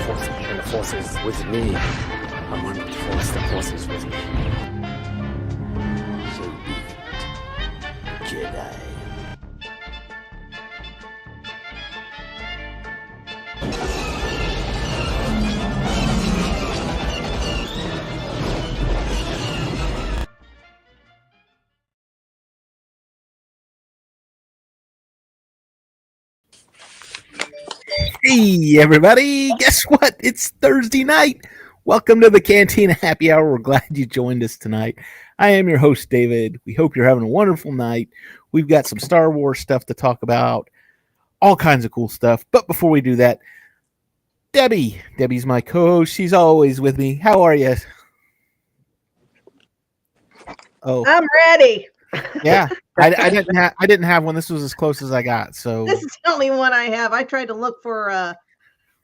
the force is with me. I'm one with the force. The force is with me. So be it, Jedi. Hey, everybody. Guess what? It's Thursday night. Welcome to the Cantina Happy Hour. We're glad you joined us tonight. I am your host, David. We hope you're having a wonderful night. We've got some Star Wars stuff to talk about, all kinds of cool stuff. But before we do that, Debbie's my co-host. She's always with me. How are you? Oh, I'm ready. Yeah, I didn't have one. This was as close as I got. So this is the only one I have. I tried to look for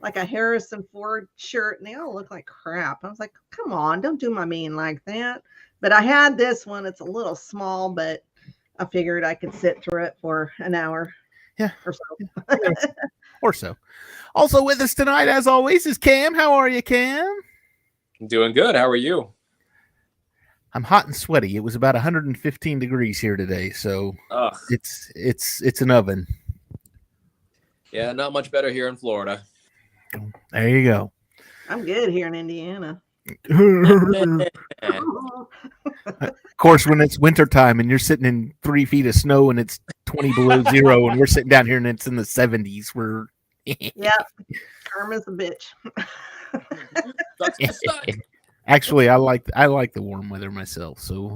like a Harrison Ford shirt, and they all look like crap. I was like, come on, don't do my mean like that. But I had this one. It's a little small, but I figured I could sit through it for an hour. Yeah, or so. Or so. Also with us tonight, as always, is Cam. How are you, Cam? I'm doing good. How are you? I'm hot and sweaty. It was about 115 degrees here today, so it's an oven. Yeah, not much better here in Florida. There you go. I'm good here in Indiana. Of course, when it's wintertime and you're sitting in 3 feet of snow and it's 20 below zero, and we're sitting down here and it's in the 70s, we're yeah, Karma's a bitch. Actually, I like the warm weather myself, so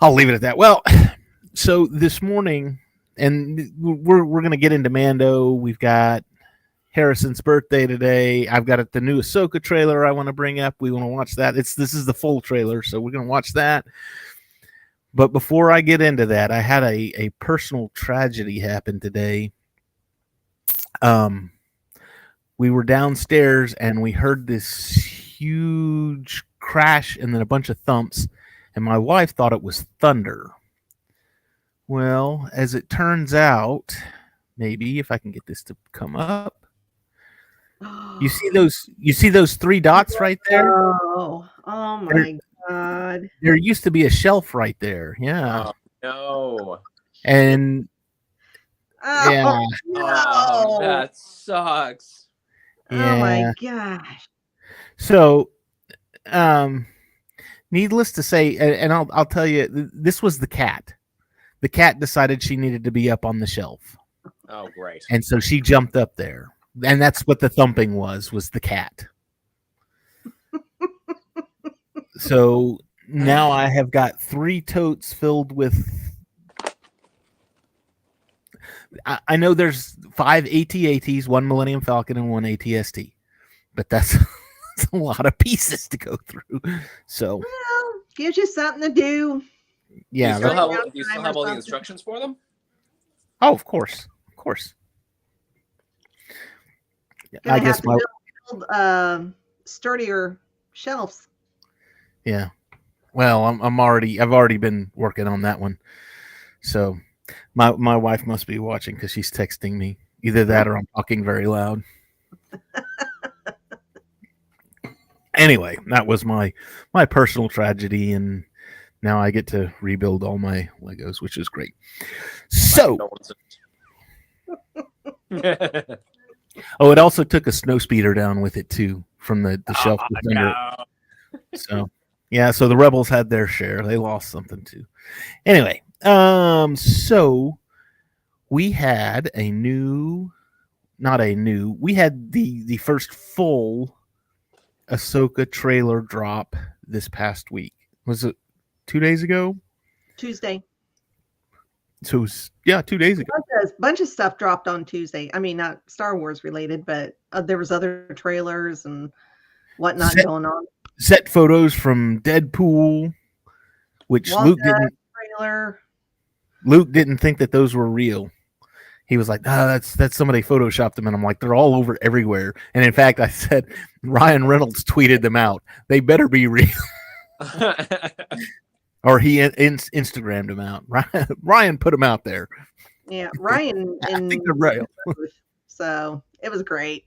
I'll leave it at that. Well, so this morning, and we're gonna get into Mando. We've got Harrison's birthday today. I've got the new Ahsoka trailer I want to bring up. We want to watch that. This is the full trailer, so we're gonna watch that. But before I get into that, I had a personal tragedy happen today. We were downstairs and we heard this huge crash and then a bunch of thumps, and my wife thought it was thunder. Well, as it turns out, maybe if I can get this to come up, you see those 3 dots right there? Oh my God. There used to be a shelf right there. Yeah. Oh, no. And yeah. Oh, that sucks. Yeah. Oh my gosh. So, needless to say, and I'll tell you, this was the cat. The cat decided she needed to be up on the shelf. Oh, great. And so she jumped up there. And that's what the thumping was the cat. So now I have got 3 totes filled with. I know there's 5 AT-ATs, 1 Millennium Falcon, and 1 AT-ST. But that's a lot of pieces to go through. So, well, gives you something to do. Yeah. Do you still have all the instructions for them? Oh, of course. I guess build sturdier shelves. Yeah. Well, I've already been working on that one. So my wife must be watching because she's texting me. Either that or I'm talking very loud. Anyway, that was my personal tragedy, and now I get to rebuild all my Legos, which is great. So, it also took a snow speeder down with it too from the shelf. No. So, yeah, so the Rebels had their share. They lost something too. Anyway, so we had we had the first full Ahsoka trailer drop this past week. Was it 2 days ago? Tuesday. So 2 days ago. A bunch of stuff dropped on Tuesday. I mean, not Star Wars related, but there was other trailers and whatnot going on. Set photos from Deadpool, which Luke didn't think that those were real. He was like, that's somebody photoshopped them. And I'm like, they're all over everywhere. And in fact, I said, Ryan Reynolds tweeted them out. They better be real. Or he Instagrammed them out. Ryan put them out there. Yeah, Ryan. I think they're real. So it was great.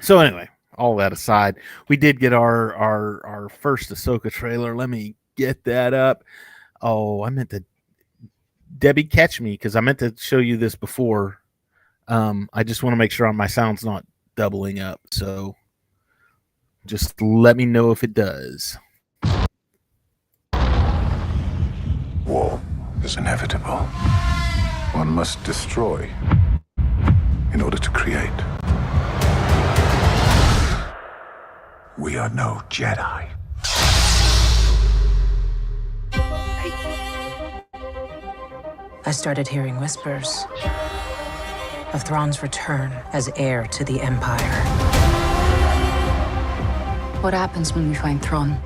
So anyway, all that aside, we did get our first Ahsoka trailer. Let me get that up. Oh, I meant to Debbie catch me because I meant to show you this before. I just want to make sure my sound's not doubling up. So just let me know if it does. War is inevitable. One must destroy in order to create. We are no Jedi. I started hearing whispers of Thrawn's return as heir to the Empire. What happens when we find Thrawn?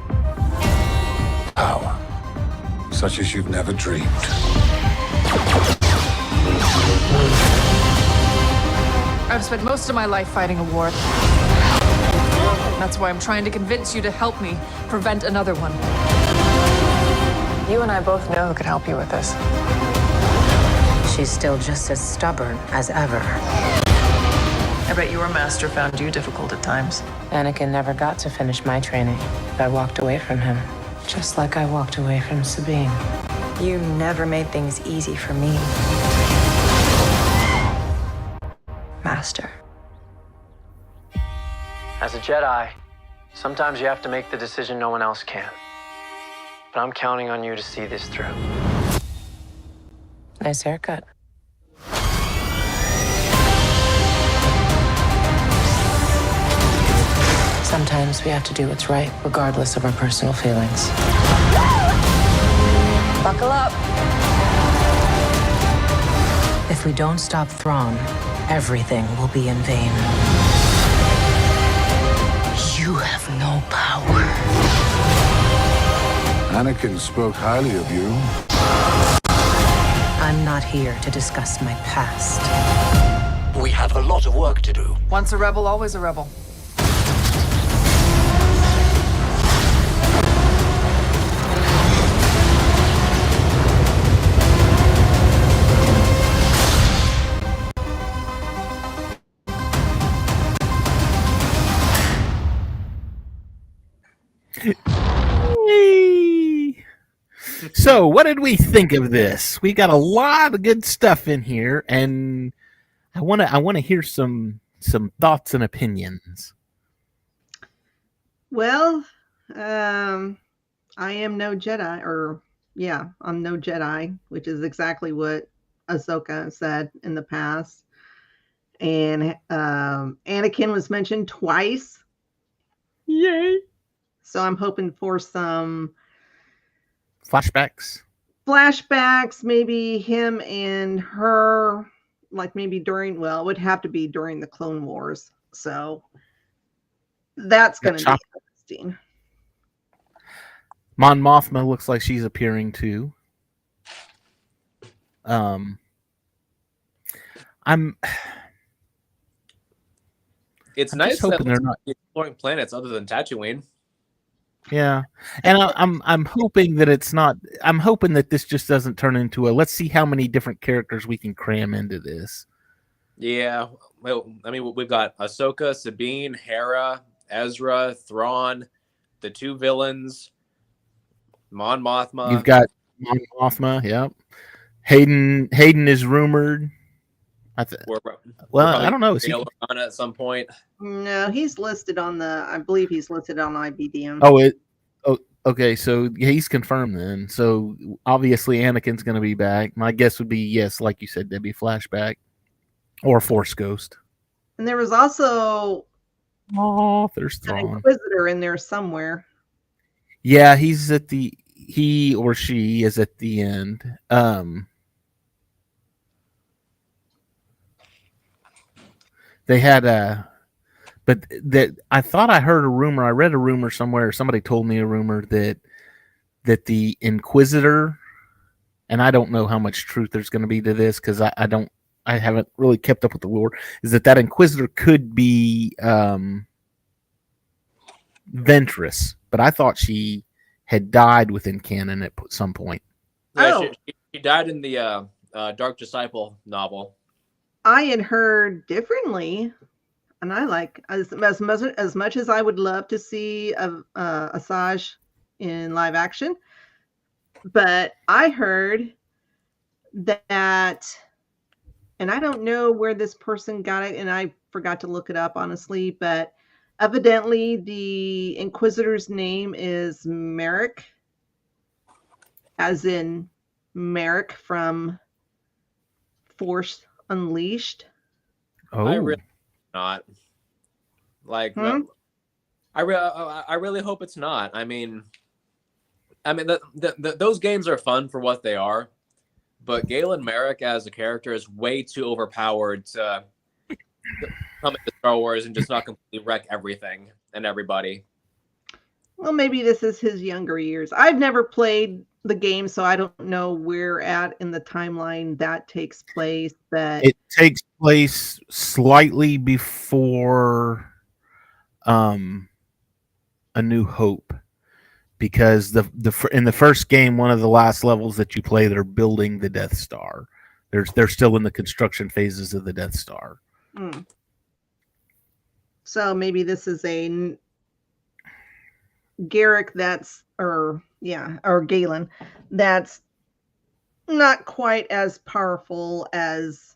Power, such as you've never dreamed. I've spent most of my life fighting a war. That's why I'm trying to convince you to help me prevent another one. You and I both know who could help you with this. She's still just as stubborn as ever. I bet your master found you difficult at times. Anakin never got to finish my training. I walked away from him, just like I walked away from Sabine. You never made things easy for me, Master. As a Jedi, sometimes you have to make the decision no one else can. But I'm counting on you to see this through. Nice haircut. Sometimes we have to do what's right, regardless of our personal feelings. Buckle up. If we don't stop Thrawn, everything will be in vain. You have no power. Anakin spoke highly of you. I'm not here to discuss my past. We have a lot of work to do. Once a rebel, always a rebel. So, what did we think of this? We got a lot of good stuff in here, and I want to hear some thoughts and opinions. Well, I am no Jedi, I'm no Jedi, which is exactly what Ahsoka said in the past. And Anakin was mentioned twice. Yay! So I'm hoping for some flashbacks, maybe him and her, like maybe during, well, it would have to be during the Clone Wars. So that's going to be interesting. Mon Mothma looks like she's appearing too. It's nice that they're not exploring planets other than Tatooine. Yeah, and I'm hoping that it's not. I'm hoping that this just doesn't turn into a. Let's see how many different characters we can cram into this. Yeah, well, I mean, we've got Ahsoka, Sabine, Hera, Ezra, Thrawn, the two villains, Mon Mothma. You've got Mon Mothma. Yep. Hayden is rumored. I don't know. Is he on at some point? No, he's listed on I believe he's listed on IBDM. Okay. So he's confirmed then. So obviously Anakin's going to be back. My guess would be yes, like you said, Debbie, flashback or Force Ghost. And there was also there's an Thrawn. Inquisitor in there somewhere. Yeah, he or she is at the end. They had but that I thought I heard a rumor. I read a rumor somewhere. Somebody told me a rumor that the Inquisitor, and I don't know how much truth there's going to be to this because I haven't really kept up with the lore. Is that Inquisitor could be Ventress, but I thought she had died within canon at some point. Yeah, she died in the Dark Disciple novel. I had heard differently. and I like as much as I would love to see Asajj in live action, but I heard that, and I don't know where this person got it, and I forgot to look it up honestly, but evidently the Inquisitor's name is Merrick, as in Merrick from Force Unleashed. Oh, I really not like. I really hope it's not. I mean, those games are fun for what they are, but Galen Merrick as a character is way too overpowered to come into Star Wars and just not completely wreck everything and everybody. Well, maybe this is his younger years. I've never played the game, so I don't know where at in the timeline that takes place. But it takes place slightly before A New Hope, because in the first game, one of the last levels that you play, they're building the Death Star. They're still in the construction phases of the Death Star. So maybe this is a Garrick or Galen that's not quite as powerful as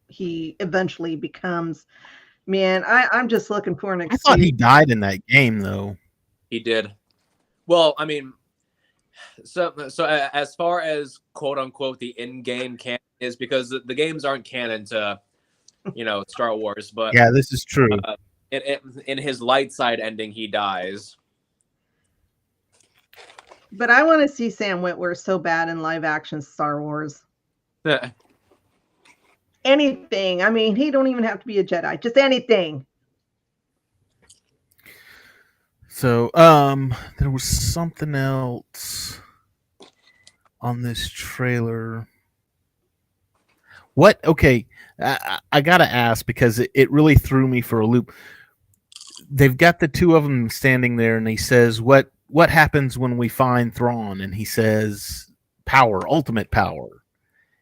he eventually becomes. Man, I'm just looking for an excuse. I thought he died in that game, though. He did. Well, I mean, so as far as quote unquote the in-game canon is, because the games aren't canon to, Star Wars, but yeah, this is true. In his light side ending, he dies. But I want to see Sam Witwer so bad in live action Star Wars. Anything. I mean, he don't even have to be a Jedi. Just anything. So, there was something else on this trailer. What? Okay, I gotta ask, because it really threw me for a loop. They've got the two of them standing there, and he says, "What happens when we find Thrawn?" And he says, "Power, ultimate power."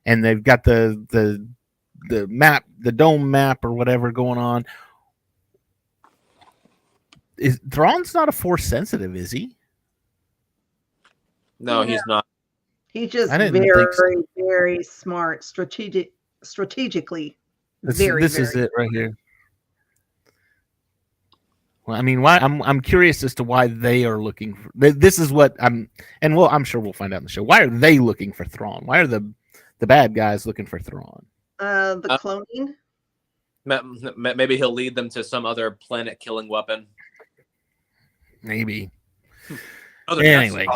And they've got the map, the dome map or whatever going on. Thrawn's not a Force sensitive, is he? No, he's not. He's just very smart, strategically. This is it right here. Well, I mean, why? I'm curious as to why they are looking for. This is what I'm sure we'll find out in the show. Why are they looking for Thrawn? Why are the bad guys looking for Thrawn? The cloning. Maybe he'll lead them to some other planet-killing weapon. Maybe. Anyway.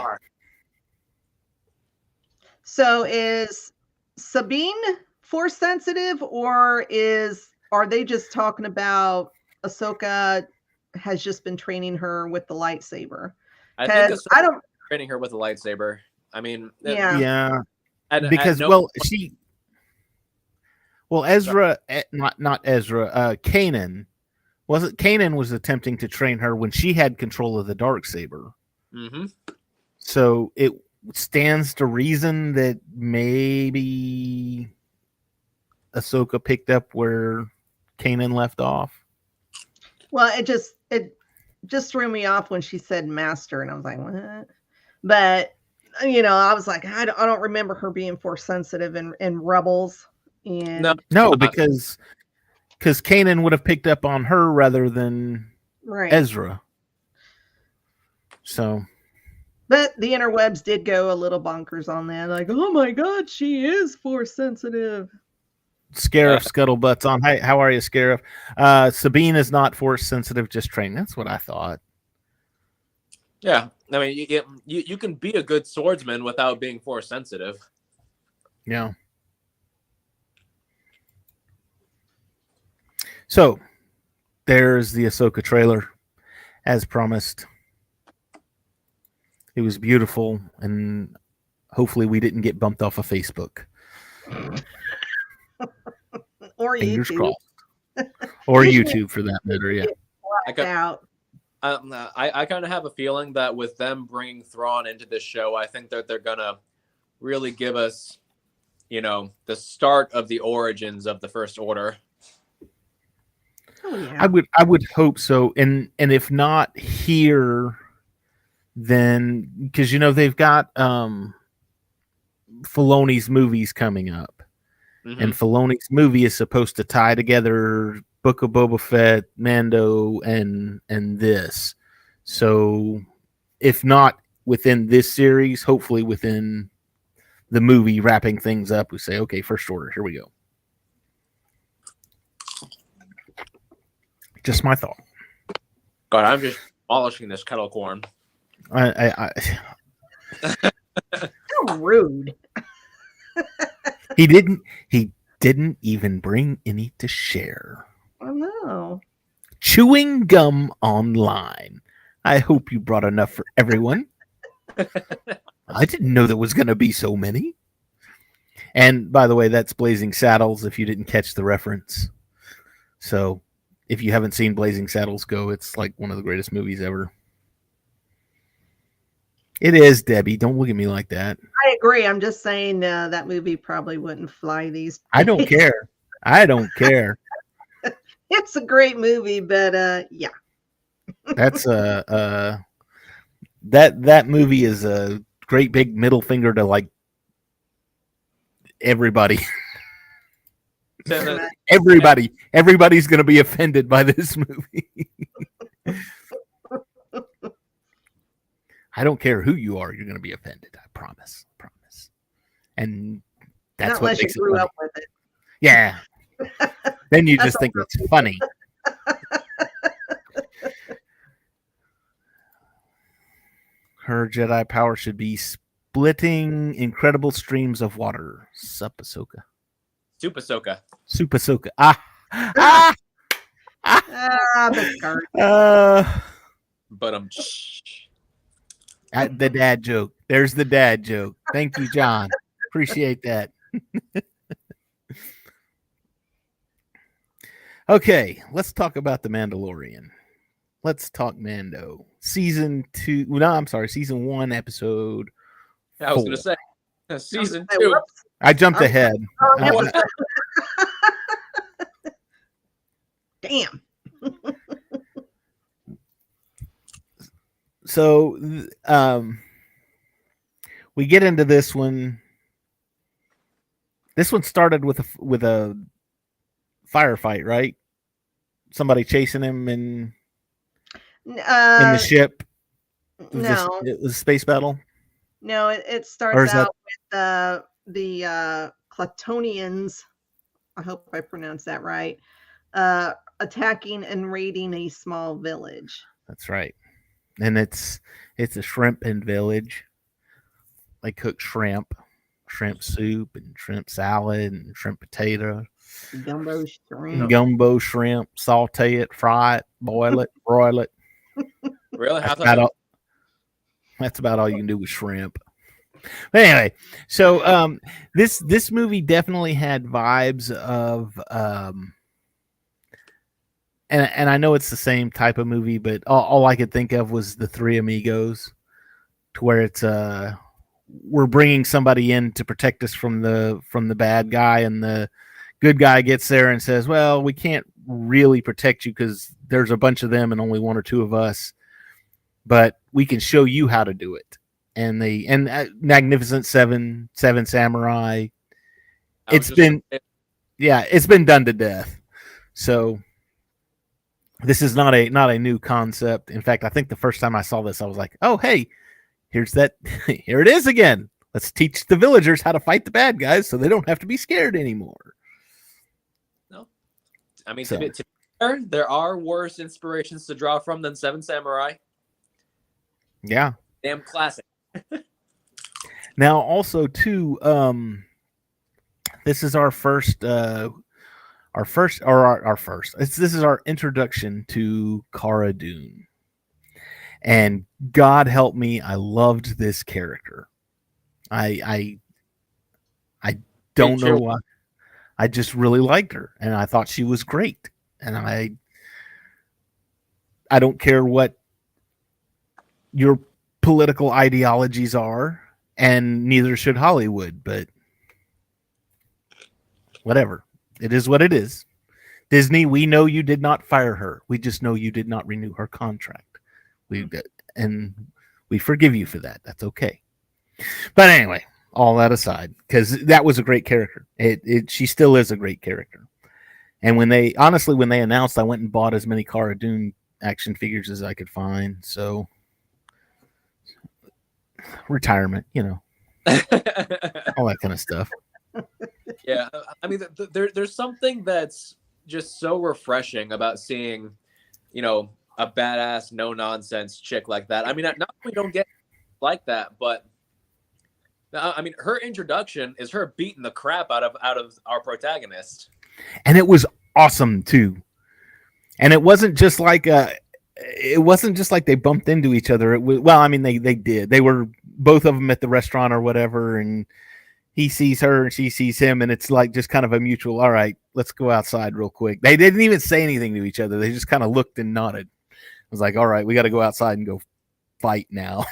So is Sabine Force sensitive, or are they just talking about Ahsoka has just been training her with the lightsaber? I think Ahsoka training her with a lightsaber. I mean, yeah. Because Ezra, not Ezra, Kanan. Kanan was attempting to train her when she had control of the Darksaber. Mm-hmm. So it stands to reason that maybe Ahsoka picked up where Kanan left off. Well, it just threw me off when she said master, and I was like, what? But I was like, I don't remember her being Force sensitive in Rebels. And no, because Kanan would have picked up on her rather than Ezra. So, but the interwebs did go a little bonkers on that. Like, oh my God, she is Force sensitive. Scarif Scuttlebutts on. Hi, how are you, Scarif? Sabine is not Force sensitive, just trained. That's what I thought. Yeah, I mean, you can be a good swordsman without being Force sensitive. Yeah. So, there's the Ahsoka trailer, as promised. It was beautiful, and hopefully we didn't get bumped off of Facebook. Or Fingers YouTube. crossed. Or YouTube, for that matter, yeah. I kind of have a feeling that with them bringing Thrawn into this show, I think that they're going to really give us, the start of the origins of the First Order. Oh yeah. I would hope so. And if not here, then because they've got Filoni's movies coming up. Mm-hmm. And Filoni's movie is supposed to tie together Book of Boba Fett, Mando, and this. So, if not within this series, hopefully within the movie wrapping things up, we say, okay, First Order, here we go. Just my thought. God, I'm just polishing this kettle corn. I How rude. He didn't even bring any to share. Oh no. Chewing gum online. I hope you brought enough for everyone. I didn't know there was going to be so many. And by the way, that's Blazing Saddles if you didn't catch the reference. So if you haven't seen Blazing Saddles go, it's like one of the greatest movies ever. It is, Debbie. Don't look at me like that. I agree. I'm just saying that movie probably wouldn't fly these days. I don't care. I don't care. It's a great movie, but yeah. That's that movie is a great big middle finger to like everybody. Everybody's going to be offended by this movie. I don't care who you are, you're going to be offended. I promise. And that's not what unless makes you grew it funny. up with it. Yeah. Then you just think it's funny. Her Jedi power should be splitting incredible streams of water. Sup, Ahsoka. Super Soka. Super Ahsoka. But the dad joke. There's the dad joke. Thank you, John. Appreciate that. Okay, let's talk about The Mandalorian. Let's talk Mando. Season 1, episode 4. I was going to say, season 2. I jumped ahead. Damn. So, we get into this one. This one started with a firefight, right? Somebody chasing him in the ship. No, it was a space battle. No, it starts out with the Clatonians. I hope I pronounced that right. Attacking and raiding a small village. That's right. And it's a shrimp and village. They cook shrimp soup and shrimp salad and shrimp potato. Gumbo shrimp, saute it, fry it, boil it, broil it. Really? That's about all you can do with shrimp. But anyway, so this movie definitely had vibes of and I know it's the same type of movie, but all I could think of was the Three Amigos, to where it's we're bringing somebody in to protect us from the bad guy, and the good guy gets there and says, well, we can't really protect you because there's a bunch of them and only one or two of us, but we can show you how to do it. And Magnificent Seven Samurai, it's been done to death. So this is not a new concept. In fact, I think the first time I saw this, I was like, oh, hey, here it is again. Let's teach the villagers how to fight the bad guys so they don't have to be scared anymore. No. I mean, to be fair, there are worse inspirations to draw from than Seven Samurai. Yeah. Damn classic. Now, also, too, this is our first. This is our introduction to Cara Dune. And God help me, I loved this character. I don't know why. I just really liked her, and I thought she was great. And I don't care what your political ideologies are, and neither should Hollywood, but whatever. It is what it is. Disney, we know you did not fire her. We just know you did not renew her contract. And we forgive you for that. That's okay. But anyway, all that aside, because that was a great character. She still is a great character. And when they announced, I went and bought as many Cara Dune action figures as I could find. So retirement, all that kind of stuff. Yeah, I mean, there's something that's just so refreshing about seeing, a badass, no nonsense chick like that. I mean, not we don't get like that, but I mean, her introduction is her beating the crap out of our protagonist, and it was awesome too. And it wasn't just like they bumped into each other. It was, well, I mean, they did. They were both of them at the restaurant or whatever, and he sees her and she sees him, and it's like just kind of a mutual, all right, let's go outside real quick. They didn't even say anything to each other. They just kind of looked and nodded. I was like, all right, we got to go outside and go fight now.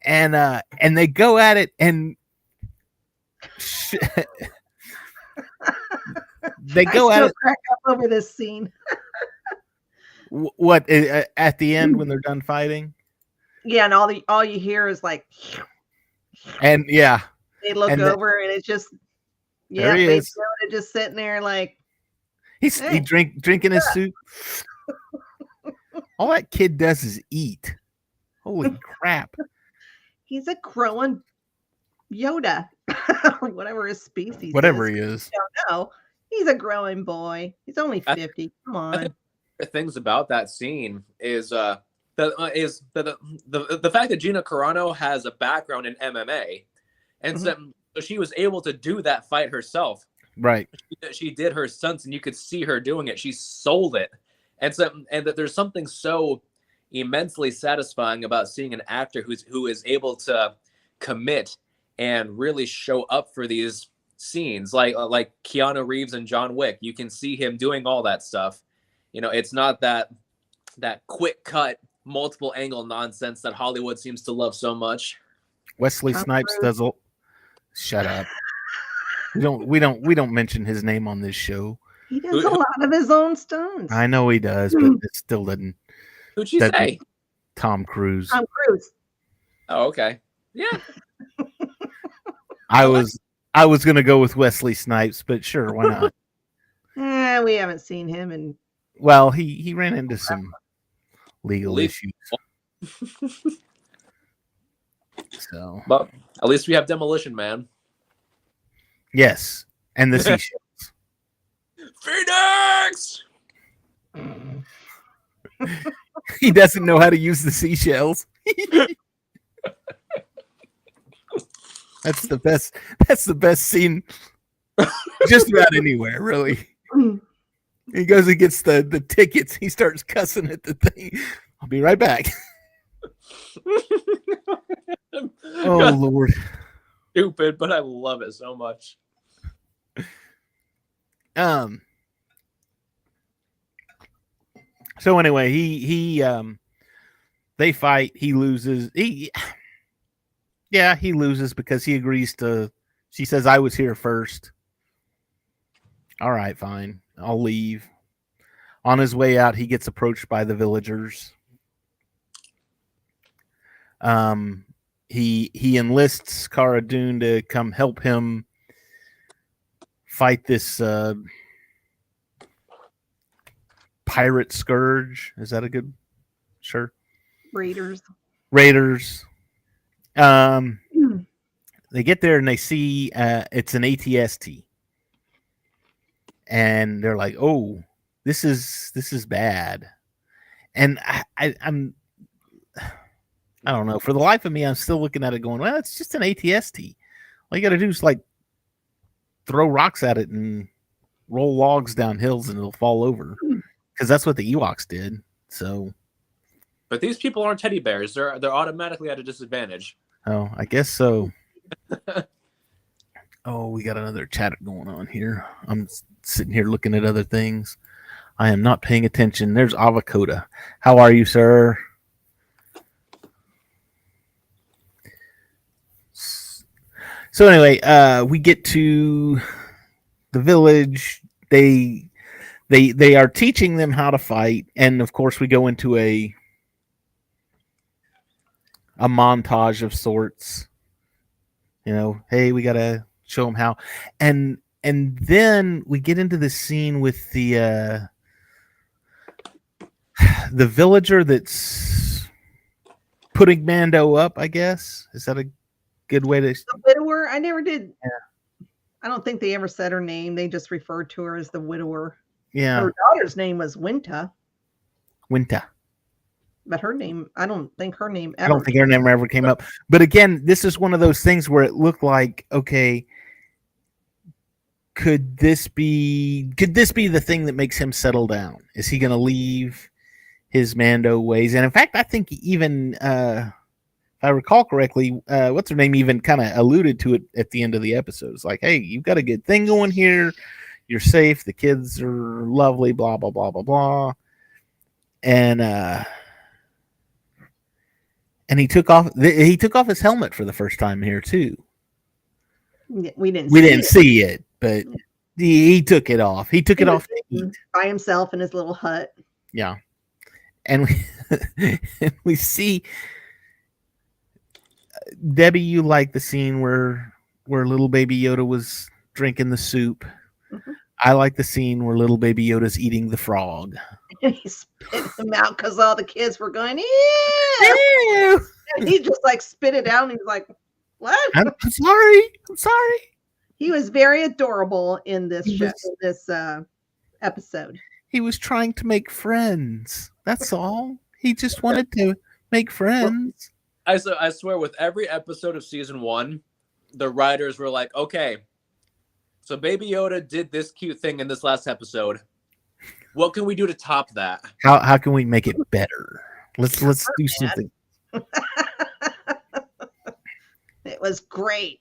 And they go at it, and they go at it. Crack up over this scene. What at the end when they're done fighting? Yeah, and all you hear is like, and yeah, they look over and it's just Baby Yoda just sitting there like he drinking his soup. All that kid does is eat. Holy crap! He's a growing Yoda or whatever his species. Whatever he is. I don't know. He's a growing boy. He's only 50. Come on. The things about that scene is the fact that Gina Carano has a background in MMA, and so she was able to do that fight herself. Right. She did her stunts, and you could see her doing it. She sold it, and that there's something so immensely satisfying about seeing an actor who is able to commit and really show up for these scenes, like Keanu Reeves and John Wick. You can see him doing all that stuff. It's not that quick cut, multiple angle nonsense that Hollywood seems to love so much. Wesley Snipes does. Shut up. We don't mention his name on this show. He does a lot of his own stunts. I know he does, but it still doesn't. Who'd you say? Tom Cruise. Tom Cruise. Oh, okay. Yeah. I was gonna go with Wesley Snipes, but sure, why not? We haven't seen him in. Well, he ran into some legal issues. So, but at least we have Demolition Man. Yes, and the seashells. Phoenix. He doesn't know how to use the seashells. That's the best. That's the best scene. Just about anywhere, really. He goes and gets the tickets. He starts cussing at the thing. I'll be right back. Oh Lord. Stupid, but I love it so much. So anyway, he they fight. He loses. He loses because he agrees to. She says, "I was here first." All right, fine. I'll leave. On his way out, he gets approached by the villagers. He enlists Cara Dune to come help him fight this pirate scourge. Is that a good? Sure. Raiders. They get there and they see it's an ATST, and they're like, "Oh, this is bad." And I don't know. For the life of me, I'm still looking at it going, well, it's just an ATST. All you got to do is like throw rocks at it and roll logs down hills and it'll fall over. Because that's what the Ewoks did. So, but these people aren't teddy bears. They're automatically at a disadvantage. Oh, I guess so. Oh, we got another chatter going on here. I'm sitting here looking at other things. I am not paying attention. There's Avocada. How are you, sir? So anyway, we get to the village. they are teaching them how to fight, and of course we go into a montage of sorts. You know, hey, we gotta show them how, and then we get into the scene with the villager that's putting Mando up. I guess, is that a good way to? The widower. I never did. Yeah. I don't think they ever said her name. They just referred to her as the widower. Yeah. Her daughter's name was Winta. But her name, I don't think her name ever. I don't think her name ever came up. But again, this is one of those things where it looked like, okay, could this be the thing that makes him settle down? Is he going to leave his Mando ways? And in fact, I think even, if I recall correctly, what's her name even kind of alluded to it at the end of the episode. It's like, hey, you've got a good thing going here. You're safe. The kids are lovely, blah, blah, blah, blah, blah. And he took off his helmet for the first time here too. We didn't see it, but he took it off. He took it off by himself in his little hut. Yeah. And we see Debbie, you like the scene where little baby Yoda was drinking the soup. Mm-hmm. I like the scene where little baby Yoda's eating the frog. And he spit him out because all the kids were going, ew! And he just like spit it out and he's like, what? I'm sorry. He was very adorable in this episode. He was trying to make friends. That's all. He just wanted to make friends. I swear, with every episode of season 1, the writers were like, okay, so Baby Yoda did this cute thing in this last episode. What can we do to top that? How can we make it better? Let's do something. It was great.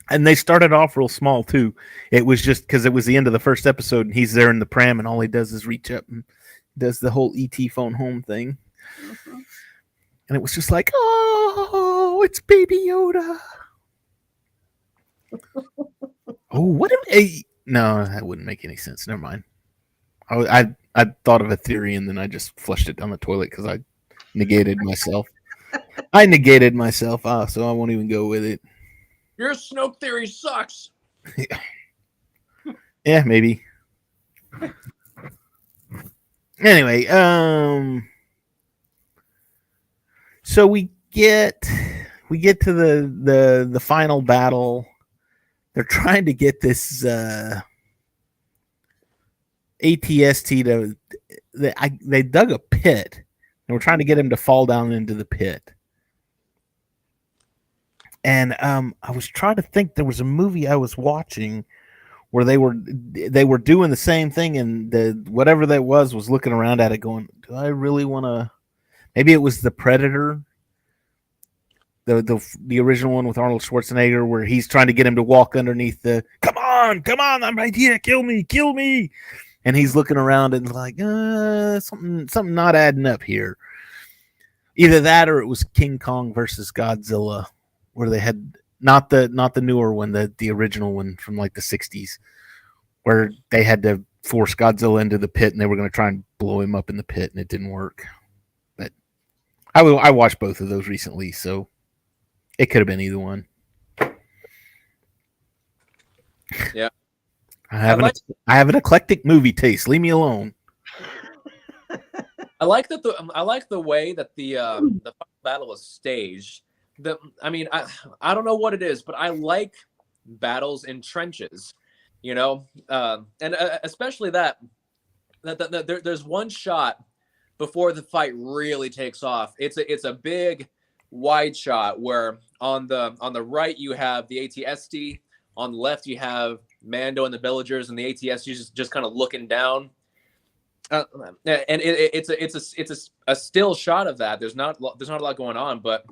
And they started off real small too. It was just because it was the end of the first episode and he's there in the pram and all he does is reach up and does the whole ET phone home thing. Mm-hmm. And it was just like, oh, it's Baby Yoda. Oh, what if no, that wouldn't make any sense. Never mind. I thought of a theory and then I just flushed it down the toilet because I negated myself. So I won't even go with it. Your Snoke theory sucks. Yeah, maybe. Anyway, so we get to the final battle. They're trying to get this ATST to. They dug a pit, and we're trying to get him to fall down into the pit. And I was trying to think. There was a movie I was watching where they were doing the same thing, and whatever that was looking around at it, going, "Do I really want to?" Maybe it was The Predator. The original one with Arnold Schwarzenegger, where he's trying to get him to walk underneath the come on, I'm right here, kill me, and he's looking around and like something not adding up here. Either that or it was King Kong versus Godzilla, where they had not the newer one, the original one from like the 60s, where they had to force Godzilla into the pit and they were going to try and blow him up in the pit and it didn't work. But I watched both of those recently, so it could have been either one. Yeah. I have an eclectic movie taste. Leave me alone. I like the way that the battle is staged. I don't know what it is, but I like battles in trenches, you know, and especially that there's one shot before the fight really takes off. It's a big wide shot where on the right you have the ATST, on the left you have Mando and the villagers, and the ATST just kind of looking down. And it's a still shot of that. There's not a lot going on, but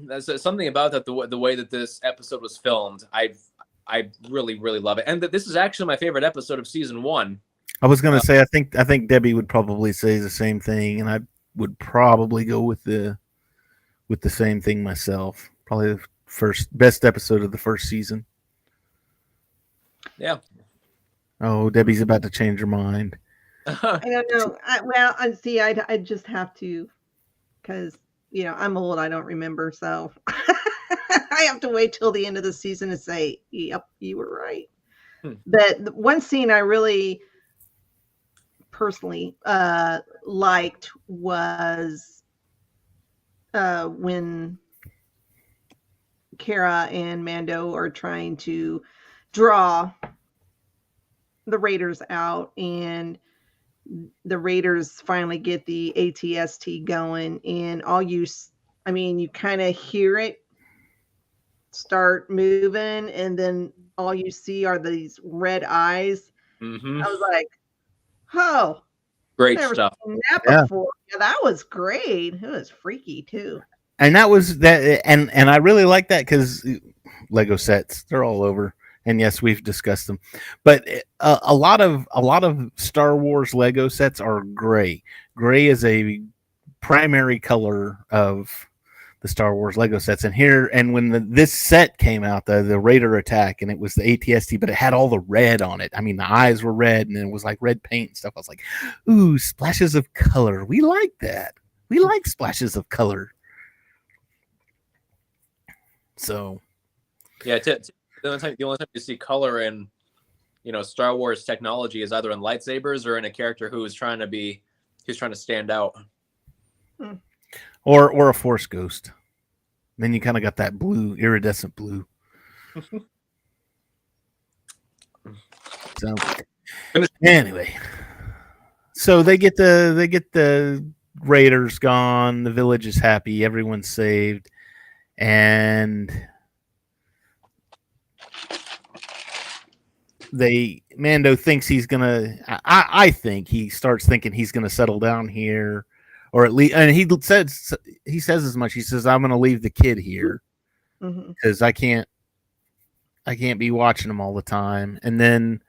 there's something about that the way that this episode was filmed. I really love it, and this is actually my favorite episode of season 1. I was going to say I think Debbie would probably say the same thing, and I would probably go with the same thing myself. Probably the best episode of the first season. Yeah. Oh, Debbie's about to change her mind. I don't know. I just have to, because I'm old. I don't remember, so I have to wait till the end of the season to say, "Yep, you were right." But one scene I really personally liked was when Kara and Mando are trying to draw the Raiders out, and the Raiders finally get the ATST going, and you kind of hear it start moving, and then all you see are these red eyes. Mm-hmm. I was like, oh, great never stuff. seen that before. Yeah, that was great. It was freaky too. And that was that, and I really like that because Lego sets, they're all over. And yes, we've discussed them, but a lot of Star Wars Lego sets are gray. Gray is a primary color of the Star Wars Lego sets. And when this set came out, the Raider attack, and it was the ATST, but it had all the red on it. I mean, the eyes were red, and it was like red paint and stuff. I was like, ooh, splashes of color. We like that. We like splashes of color. So, yeah, the only time you see color in, Star Wars technology is either in lightsabers or in a character who's trying to stand out. Or a Force ghost. Then you kind of got that blue, iridescent blue. So, anyway, so they get the Raiders gone. The village is happy. Everyone's saved, and Mando thinks he's gonna. I think he starts thinking he's gonna settle down here, or at least, and he says as much. He says, "I'm gonna leave the kid here because I can't be watching him all the time." And then,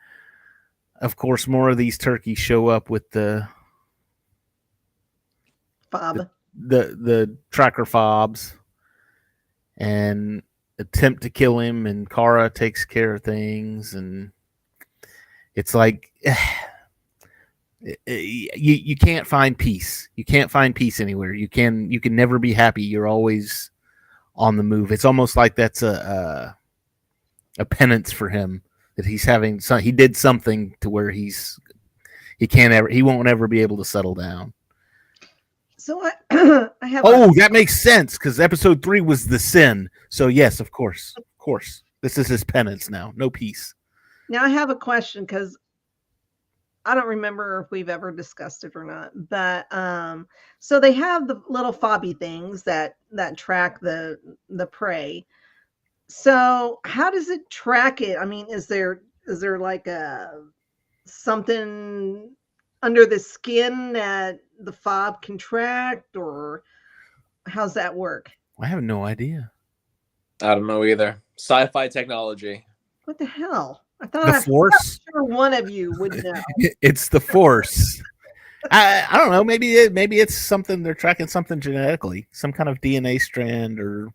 of course, more of these turkeys show up with the fob, the tracker fobs, and attempt to kill him. And Kara takes care of things, and it's like you can't find peace. You can't find peace anywhere. You can never be happy. You're always on the move. It's almost like that's a penance for him that he's having. He did something to where he won't ever be able to settle down. So I have. That makes sense because episode 3 was the sin. So yes, of course, this is his penance now. No peace. Now I have a question because I don't remember if we've ever discussed it or not. But so they have the little fobby things that track the prey. So how does it track it? I mean, is there like something under the skin that the fob can track, or how's that work? I have no idea. I don't know either. Sci-fi technology. What the hell? I thought the Force. I'm sure one of you would know. It's the Force. I don't know. Maybe it's something they're tracking, something genetically, some kind of DNA strand, or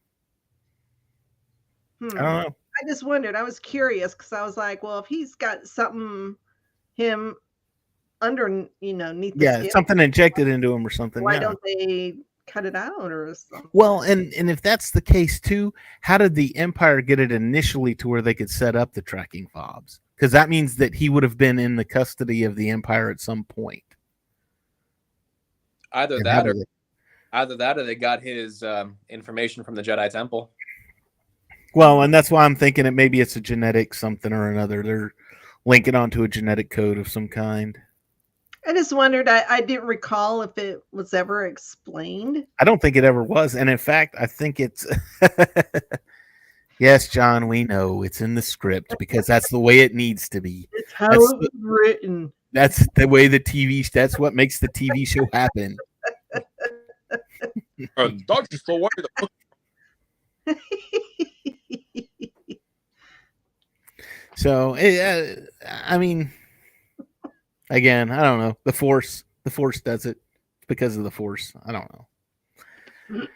I don't know. I just wondered. I was curious because I was like, well, if he's got something under, neath the skin, something injected into him or something. Why don't they cut it out or something? Well, and if that's the case too, how did the Empire get it initially to where they could set up the tracking fobs? Because that means that he would have been in the custody of the Empire at some point. Either that or they got his information from the Jedi Temple. Well, and that's why I'm thinking maybe it's a genetic something or another. They're linking onto a genetic code of some kind. I just wondered. I didn't recall if it was ever explained. I don't think it ever was. And in fact, I think it's... Yes, John, we know it's in the script because that's the way it needs to be. It's how it was written. That's the way that's what makes the TV show happen. That's the way So, I mean, again, I don't know. The Force does it because of the Force. I don't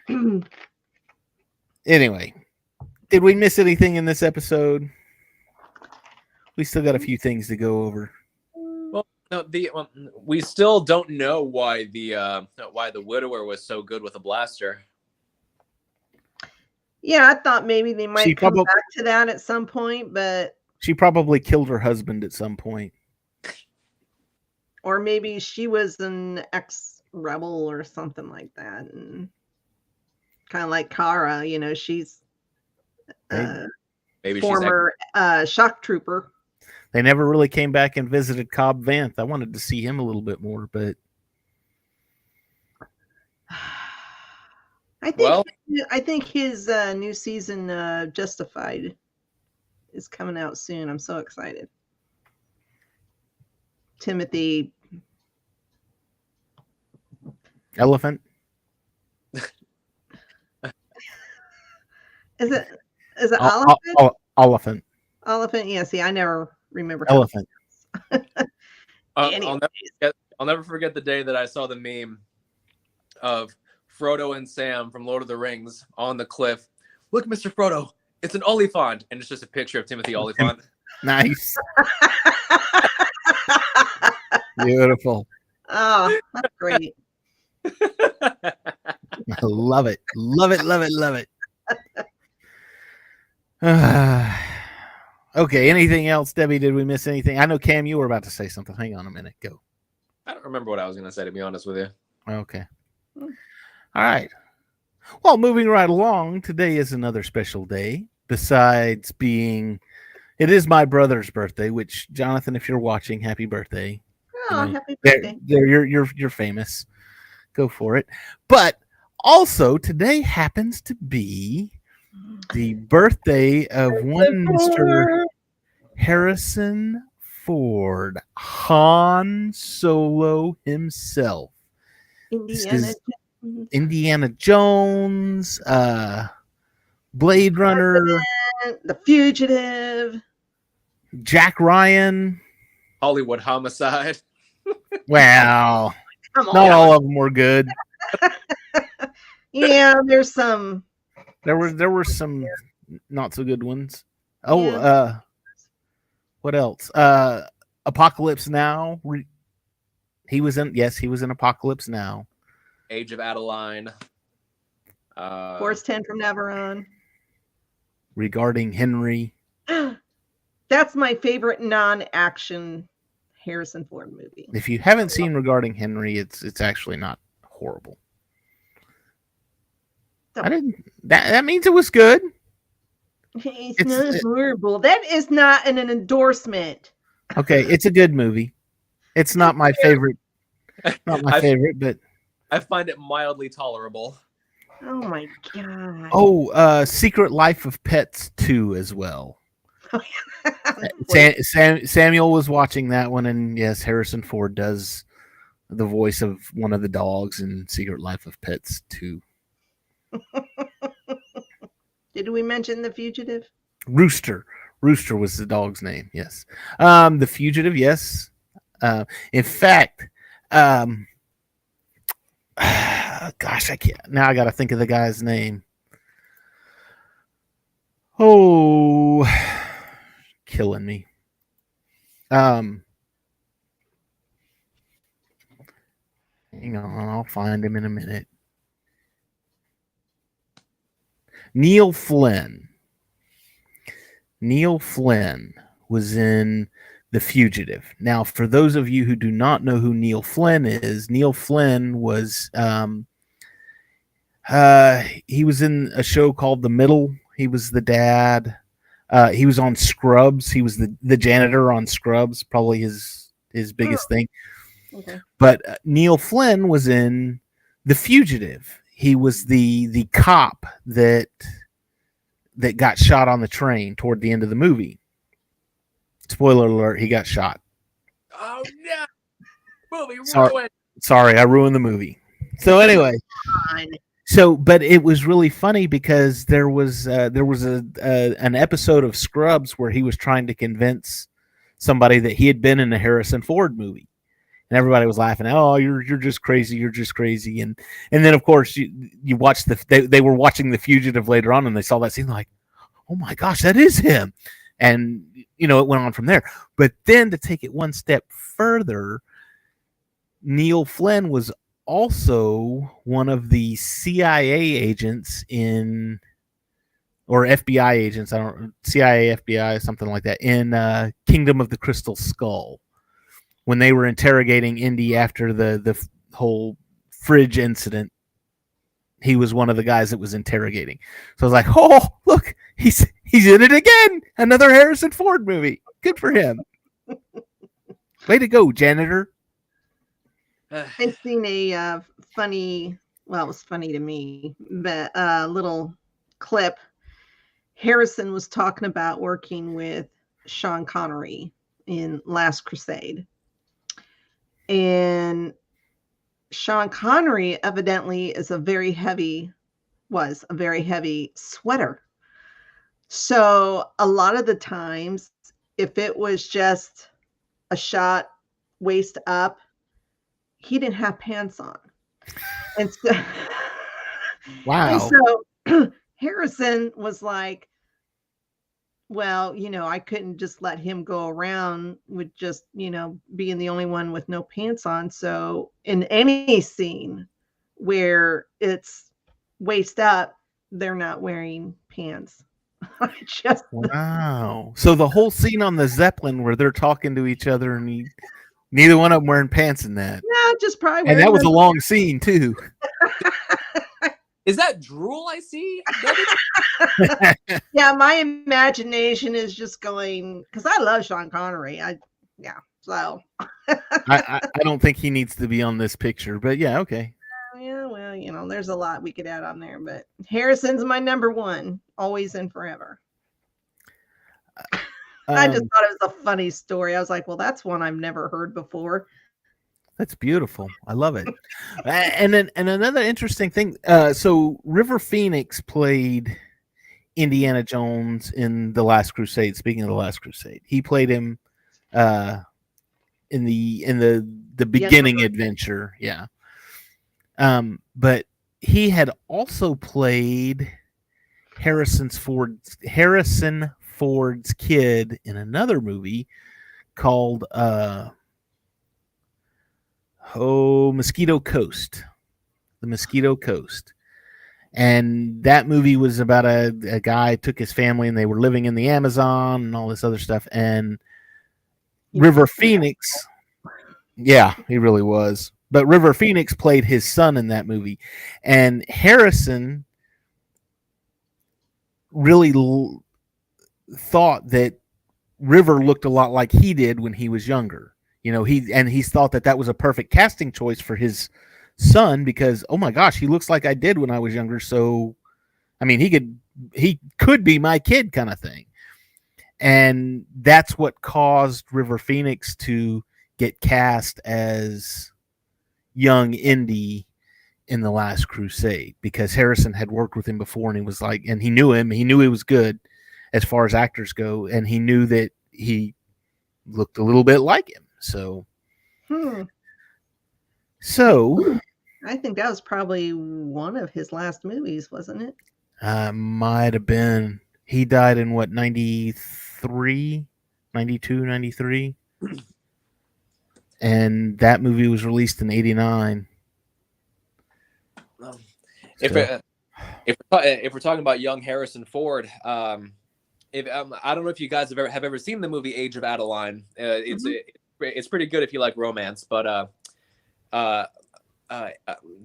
know. Anyway, did we miss anything in this episode? We still got a few things to go over. Well, no, we still don't know why the widower was so good with a blaster. Yeah, I thought maybe they might She come probab- back to that at some point, but She probably killed her husband at some point. or maybe she was an ex-rebel or something like that, and kind of like Kara, she's Maybe former shock trooper. They never really came back and visited Cobb Vanth. I wanted to see him a little bit more, but I think his new season, Justified, is coming out soon. I'm so excited. Timothy Elephant. Is it Oliphant? Elephant. Oliphant. Yeah. See, I never remember. Elephant. I'll never forget the day that I saw the meme of Frodo and Sam from Lord of the Rings on the cliff. Look, Mr. Frodo, it's an Oliphant, and it's just a picture of Timothy Oliphant. Nice. Beautiful. Oh, that's great. I love it. Love it. Love it. Love it. Okay. Anything else, Debbie? Did we miss anything? I know, Cam, you were about to say something. Hang on a minute. Go. I don't remember what I was going to say, to be honest with you. Okay. All right. Well, moving right along, today is another special day. Besides being, it is my brother's birthday. Which, Jonathan, if you're watching, happy birthday! Oh, happy birthday! You're famous. Go for it. But also today happens to be the birthday of one Mr. Harrison Ford, Han Solo himself. Indiana Jones, Blade Runner, The Fugitive, Jack Ryan, Hollywood Homicide. Wow. Not all of them were good. Yeah, there's some. There were some not so good ones. Oh, what else? Apocalypse Now. He was in Apocalypse Now. Age of Adeline. Force 10 from Navarone. Regarding Henry. That's my favorite non-action Harrison Ford movie. If you haven't seen Regarding Henry, it's actually not horrible. That means it was good. It's not horrible. That is not an endorsement. Okay, it's a good movie. It's not my favorite. Not my favorite, but I find it mildly tolerable. Oh my god. Oh, Secret Life of Pets 2 as well. Samuel was watching that one, and yes, Harrison Ford does the voice of one of the dogs in Secret Life of Pets 2. Did we mention The Fugitive? Rooster was the dog's name. Yes. The Fugitive. Yes. In fact, gosh, I can't. Now I got to think of the guy's name. Oh, killing me. Hang on, I'll find him in a minute. Neil Flynn. Neil Flynn was in The Fugitive. Now, for those of you who do not know who Neil Flynn is, Neil Flynn was he was in a show called The Middle. He was the dad. He was on Scrubs. He was the janitor on Scrubs, probably his biggest thing. Okay. But Neil Flynn was in The Fugitive. He was the cop that got shot on the train toward the end of the movie. Spoiler alert, he got shot. Oh yeah. Movie ruined. Sorry, I ruined the movie. So anyway, but it was really funny because there was an episode of Scrubs where he was trying to convince somebody that he had been in a Harrison Ford movie. And everybody was laughing. Oh, you're just crazy. You're just crazy. And then of course you watch they were watching The Fugitive later on, and they saw that scene like, oh my gosh, that is him. And, you know, it went on from there. But then to take it one step further, Neil Flynn was also one of the CIA agents or FBI agents, CIA, FBI, something like that, in Kingdom of the Crystal Skull, when they were interrogating Indy after the whole fridge incident. He was one of the guys that was interrogating. So I was like, oh, look, he's in it again. Another Harrison Ford movie. Good for him. Way to go, janitor. I've seen a funny, well, it was funny to me, but a little clip. Harrison was talking about working with Sean Connery in Last Crusade. And Sean Connery evidently was a very heavy sweater. So a lot of the times, if it was just a shot waist up, he didn't have pants on. And so, wow. And so Harrison was like, well, you know, I couldn't just let him go around with just, you know, being the only one with no pants on. So in any scene where it's waist up, they're not wearing pants. Wow. So the whole scene on the Zeppelin where they're talking to each other and neither one of them wearing pants in that. Yeah, just probably. And that was a long scene too. Is that drool I see? Yeah, my imagination is just going, because I love Sean Connery. So I don't think he needs to be on this picture, but yeah, okay. Yeah, well, you know, there's a lot we could add on there, but Harrison's my number one, always and forever. I just thought it was a funny story. I was like, well, that's one I've never heard before. That's beautiful. I love it. And another interesting thing. So River Phoenix played Indiana Jones in The Last Crusade. Speaking of The Last Crusade, he played him in the beginning adventure. Yeah. But he had also played Harrison Ford's kid in another movie called Mosquito Coast. The Mosquito Coast. And that movie was about a guy took his family and they were living in the Amazon and all this other stuff. And River Phoenix, yeah, he really was. But River Phoenix played his son in that movie. And Harrison really thought that River looked a lot like he did when he was younger. You know, he thought that was a perfect casting choice for his son because, oh my gosh, he looks like I did when I was younger. So, I mean, he could be my kid kind of thing. And that's what caused River Phoenix to get cast as young Indy in The Last Crusade because Harrison had worked with him before and he was like, and he knew him, he knew he was good as far as actors go. And he knew that he looked a little bit like him. So I think that was probably one of his last movies, wasn't it? Might have been. He died in what, 93, 92, 93? And that movie was released in 89. If we're talking about young Harrison Ford, I don't know if you guys have ever seen the movie Age of Adeline. It's pretty good if you like romance, but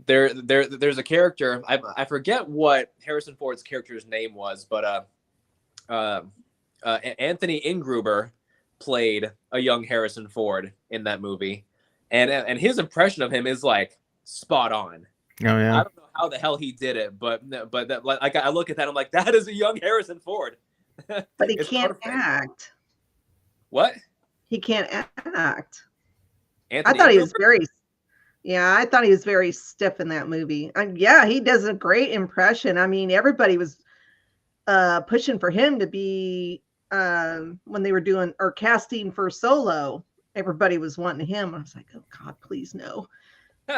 there's a character, I forget what Harrison Ford's character's name was, but Anthony Ingruber played a young Harrison Ford in that movie, and his impression of him is like spot on. Oh yeah. I don't know how the hell he did it, but like I look at that, I'm like, that is a young Harrison Ford. But he can't act. What? He can't act. Anthony I thought he Ingruber? was I thought he was very stiff in that movie. Yeah, he does a great impression. I mean, everybody was pushing for him to be when they were doing or casting for Solo. Everybody was wanting him. I was like, oh God, please no.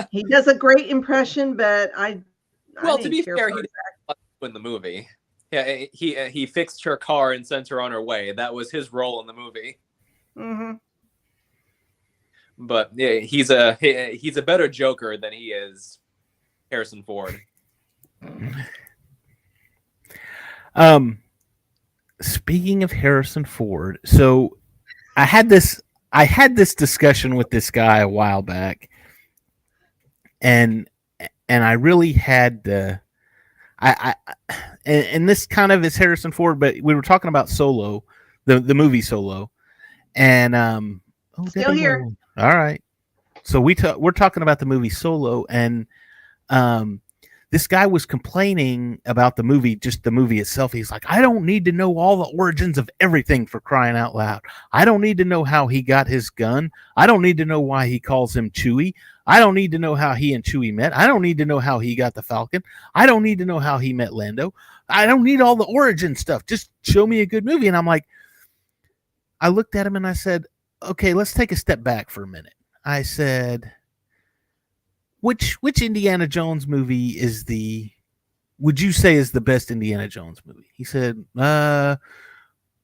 He does a great impression, but to be fair, he didn't in the movie. Yeah, he fixed her car and sent her on her way. That was his role in the movie. Mm-hmm. But yeah, he's a better Joker than he is Harrison Ford. Speaking of Harrison Ford, so I had this discussion with this guy a while back, and I really had the and this kind of is Harrison Ford, but we were talking about Solo, the movie Solo, and Still here. All right, so we're talking about the movie Solo, and this guy was complaining about the movie, just the movie itself. He's like, I don't need to know all the origins of everything, for crying out loud. I don't need to know how he got his gun. I don't need to know why he calls him Chewie. I don't need to know how he and Chewie met. I don't need to know how he got the Falcon. I don't need to know how he met Lando. I don't need all the origin stuff. Just show me a good movie. And I'm like, I looked at him and I said, okay, let's take a step back for a minute. I said, which Indiana Jones movie would you say is the best Indiana Jones movie? He said,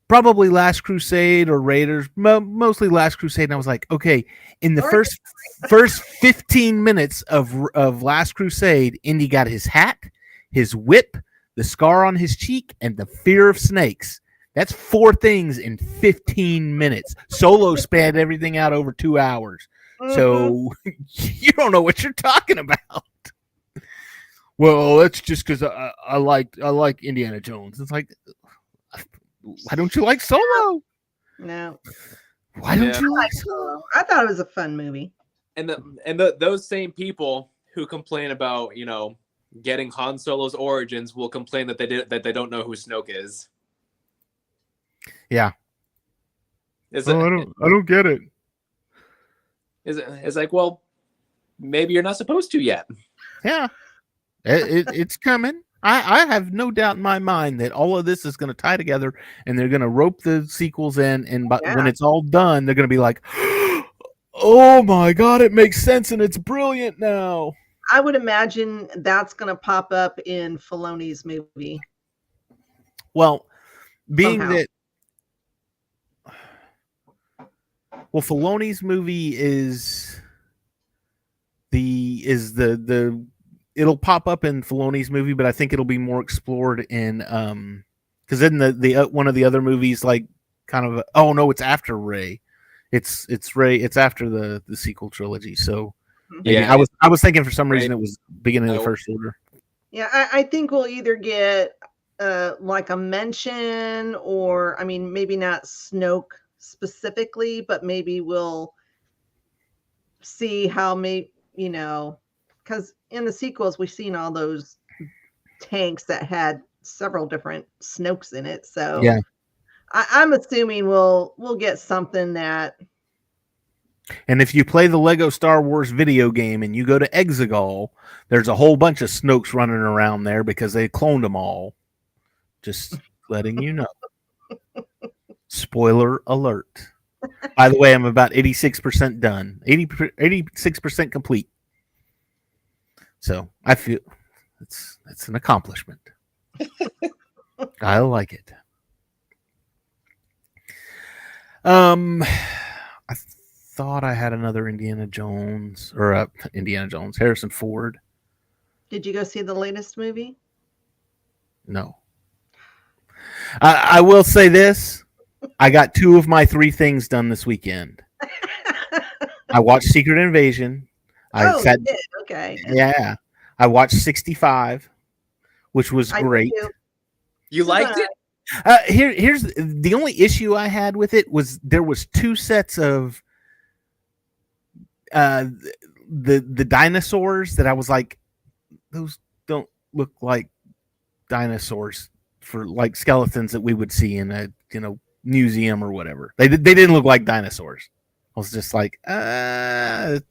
probably Last Crusade or Raiders, mostly Last Crusade. And I was like, okay, in the first 15 minutes of Last Crusade, Indy got his hat, his whip, the scar on his cheek, and the fear of snakes. That's 4 things in 15 minutes. Solo spanned everything out over 2 hours. So you don't know what you're talking about. Well, that's just because I like Indiana Jones. It's like, why don't you like Solo? No. Why don't you like Solo? I thought it was a fun movie. And those same people who complain about getting Han Solo's origins will complain that they don't know who Snoke is. Yeah. I don't get it. It's like, well, maybe you're not supposed to yet. Yeah, it's coming. I have no doubt in my mind that all of this is going to tie together, and they're going to rope the sequels in, and when it's all done, they're going to be like, oh my God, it makes sense, and it's brilliant now. I would imagine that's going to pop up in Filoni's movie. Well, being Somehow. that Filoni's movie is the it'll pop up in Filoni's movie, but I think it'll be more explored in because then the one of the other movies, like, kind of it's after Rey. It's Rey. It's after the sequel trilogy. So yeah, I was thinking for some reason it was beginning of the First Order. Yeah, I think we'll either get like a mention, or maybe not Snoke specifically, but maybe we'll see how because in the sequels we've seen all those tanks that had several different Snokes in it. So yeah, I'm assuming we'll get something that. And if you play the Lego Star Wars video game and you go to Exegol, there's a whole bunch of Snokes running around there because they cloned them all. Just letting you know. Spoiler alert. By the way, I'm about 86% done. 86% complete. So I feel it's an accomplishment. I like it. I thought I had another Harrison Ford. Did you go see the latest movie? No. I will say this. I got 2 of my 3 things done this weekend. I watched Secret Invasion. You did? Okay. Yeah. I watched 65, which was great. You liked it? Here's the only issue I had with it was there was 2 sets of the dinosaurs that I was like, those don't look like dinosaurs, for like skeletons that we would see in a museum or whatever. They didn't look like dinosaurs. I was just like, we're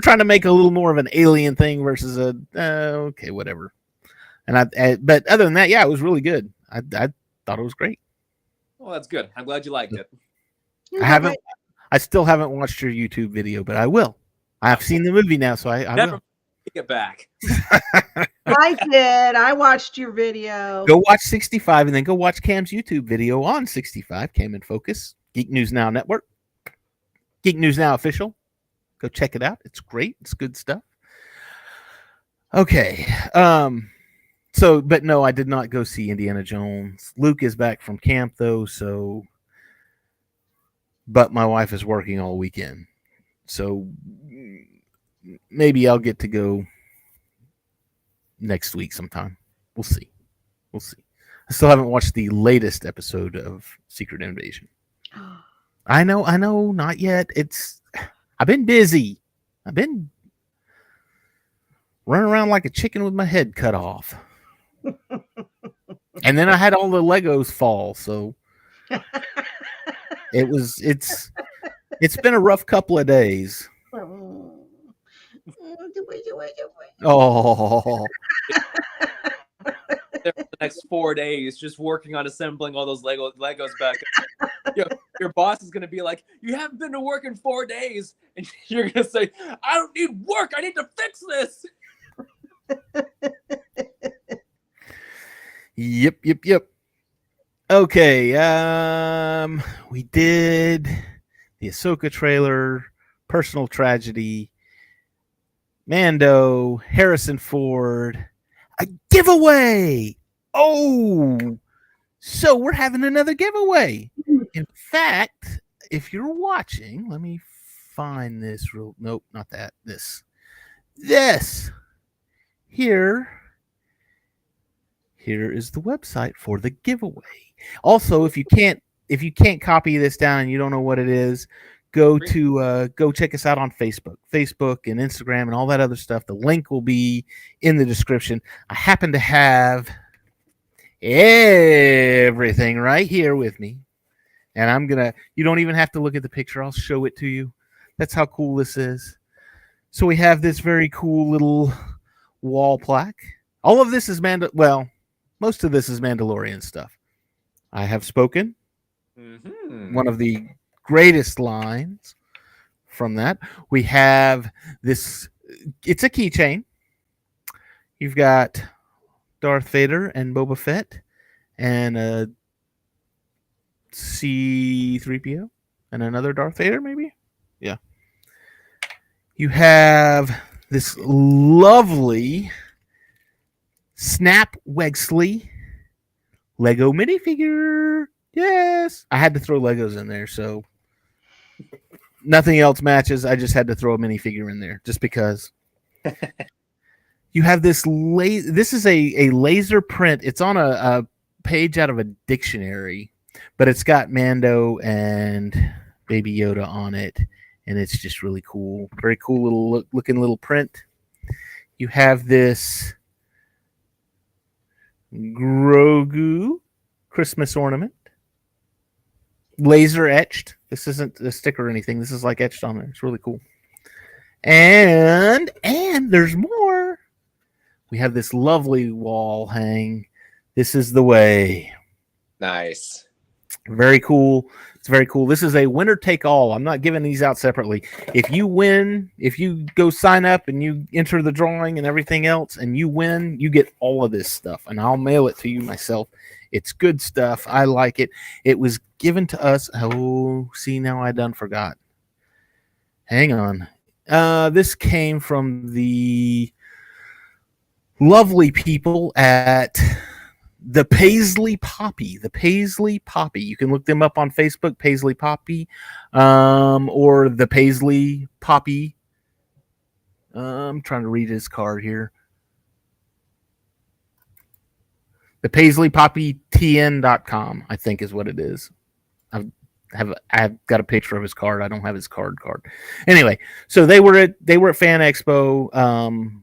trying to make a little more of an alien thing versus okay, whatever. And but other than that, yeah, it was really good. I thought it was great. Well, that's good. I'm glad you liked it. I still haven't watched your YouTube video, but I will. I've seen the movie now, so I Never will. take it back. I did. I watched your video. Go watch 65 and then go watch Cam's YouTube video on 65. Cam in Focus. Geek News Now Network. Geek News Now Official. Go check it out. It's great. It's good stuff. Okay. But no, I did not go see Indiana Jones. Luke is back from camp though, but my wife is working all weekend. So maybe I'll get to go next week sometime. We'll see. I still haven't watched the latest episode of Secret Invasion. I know, not yet. I've been busy. I've been running around like a chicken with my head cut off. And then I had all the Legos fall, so it's been a rough couple of days. Oh. For the next 4 days, just working on assembling all those Legos back. Your boss is gonna be like, "You haven't been to work in 4 days," and you're gonna say, "I don't need work. I need to fix this." Yep. Okay. We did the Ahsoka trailer, personal tragedy, Mando, Harrison Ford, a giveaway. Oh, so we're having another giveaway. In fact, if you're watching, let me find this nope, not that. This here is the website for the giveaway. Also, if you can't copy this down and you don't know what it is, go check us out on Facebook and Instagram and all that other stuff. The link will be in the description. I happen to have everything right here with me, and you don't even have to look at the picture. I'll show it to you. That's how cool this is. So we have this very cool little wall plaque. All of this is most of this is Mandalorian stuff. I have spoken. Mm-hmm. One of the greatest lines from that. We have this. It's a keychain. You've got Darth Vader and Boba Fett and a C-3PO and another Darth Vader, maybe? Yeah. You have this lovely Snap Wexley Lego minifigure. Yes. I had to throw Legos in there, so nothing else matches. I just had to throw a minifigure in there just because. You have this this is a laser print. It's on a page out of a dictionary, but it's got Mando and Baby Yoda on it, and it's just really cool. Very cool looking little print. You have this Grogu Christmas ornament, laser etched. This isn't a sticker or anything. This is like etched on there. It's really cool. And there's more. We have this lovely wall hang. This is the way. Nice. Very cool. It's very cool. This is a winner take all. I'm not giving these out separately. If you win, if you go sign up and you enter the drawing and everything else and you win, you get all of this stuff and I'll mail it to you myself. It's good stuff. I like it. It was given to us. Oh, see, now I done forgot. Hang on. This came from the lovely people at the Paisley Poppy. The Paisley Poppy. You can look them up on Facebook, Paisley Poppy, or the Paisley Poppy. I'm trying to read his card here. The Paisley Poppy TN.com, I think is what it is. I've got a picture of his card. I don't have his card. Anyway, so they were at Fan Expo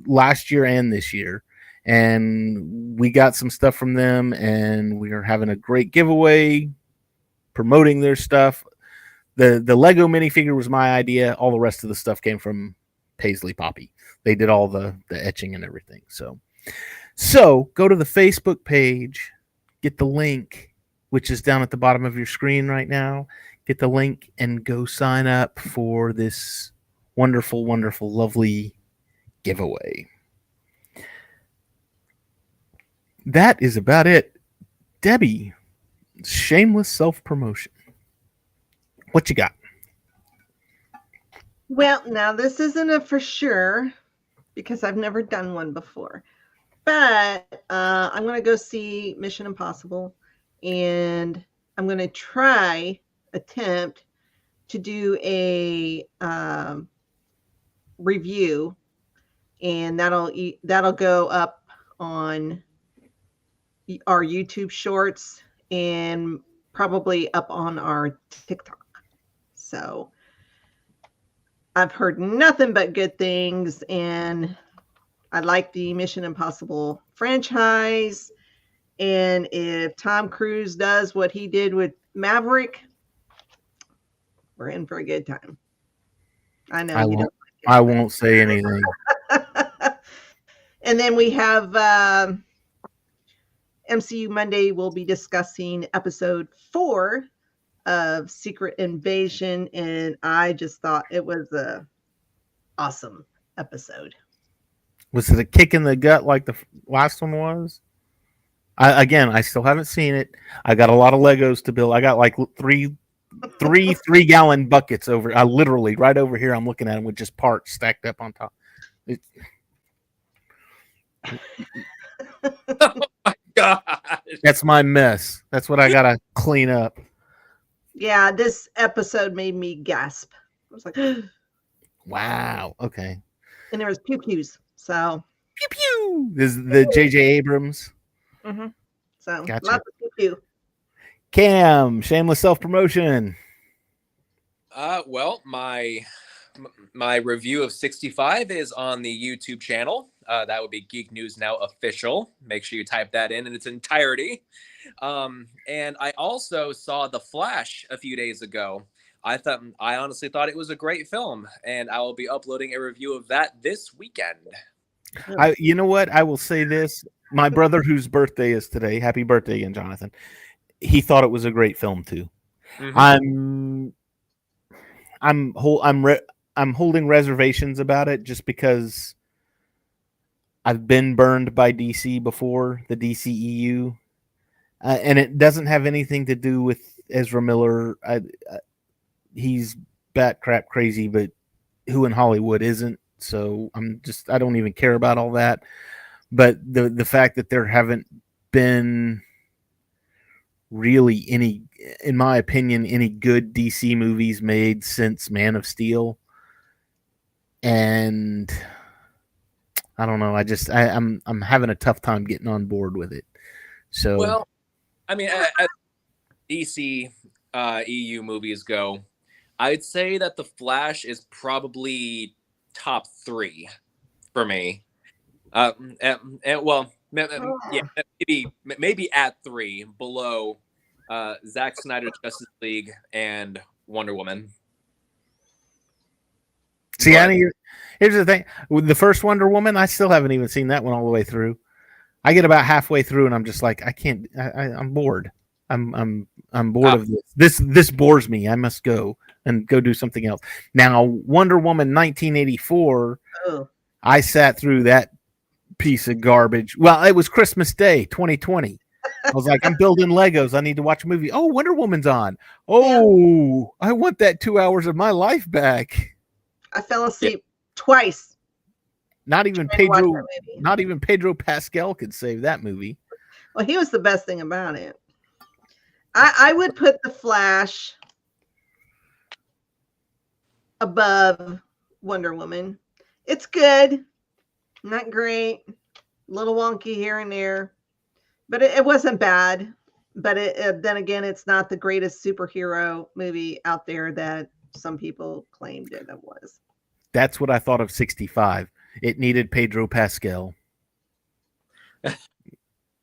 last year and this year, and we got some stuff from them, and we are having a great giveaway promoting their stuff. The Lego minifigure was my idea. All the rest of the stuff came from Paisley Poppy. They did all the etching and everything. So go to the Facebook page, get the link, which is down at the bottom of your screen right now. Get the link and go sign up for this wonderful, wonderful, lovely giveaway. that is about it. Debbie, shameless self-promotion. What you got? Well, now this isn't a for sure because I've never done one before. But I'm going to go see Mission Impossible, and I'm going to attempt to do a review, and that'll go up on our YouTube shorts and probably up on our TikTok. So I've heard nothing but good things, and I like the Mission Impossible franchise. And if Tom Cruise does what he did with Maverick, we're in for a good time. I know you don't. I won't say anything. And then we have MCU Monday. We'll be discussing episode 4 of Secret Invasion. And I just thought it was a awesome episode. Was it a kick in the gut like the last one was? I still haven't seen it. I got a lot of Legos to build. I got like three 3-gallon buckets over. I literally right over here. I'm looking at them with just parts stacked up on top. Oh my god, that's my mess. That's what I gotta clean up. Yeah, this episode made me gasp. I was like, wow. Okay. And there was pew pews. So pew pew. This is the J.J. Abrams. Mm-hmm. So gotcha. Lots of pew pew. Cam, shameless self-promotion. Well, my review of 65 is on the YouTube channel. That would be Geek News Now Official. Make sure you type that in its entirety. And I also saw The Flash a few days ago. I honestly thought it was a great film, and I will be uploading a review of that this weekend. You know what? I will say this. My brother, whose birthday is today, happy birthday again, Jonathan. He thought it was a great film too. Mm-hmm. I'm holding reservations about it just because I've been burned by DC before, the DCEU, and it doesn't have anything to do with Ezra Miller. He's bat crap crazy, but who in Hollywood isn't? So I don't even care about all that. But the fact that there haven't been really any, in my opinion, any good DC movies made since Man of Steel. And I don't know. I'm having a tough time getting on board with it. So, well, I mean, as DC EU movies go, I'd say that The Flash is probably top 3 for me. Maybe at 3 below Zack Snyder's Justice League and Wonder Woman. See, here's the thing: with the first Wonder Woman, I still haven't even seen that one all the way through. I get about halfway through, and I'm just like, I can't. I'm bored. I'm bored of this. This bores me. I must go do something else. Now, Wonder Woman 1984. Oh. I sat through that piece of garbage. Well, it was Christmas Day 2020. I was like, I'm building Legos. I need to watch a movie. Oh, Wonder Woman's on. Oh, yeah. I want that 2 hours of my life back. I fell asleep twice. Not even Pedro Pascal could save that movie. Well, he was the best thing about it. I would put The Flash above Wonder Woman. It's good. Not great. A little wonky here and there. But it wasn't bad. But then again, it's not the greatest superhero movie out there that some people claimed it was. That's what I thought of 65. It needed Pedro Pascal.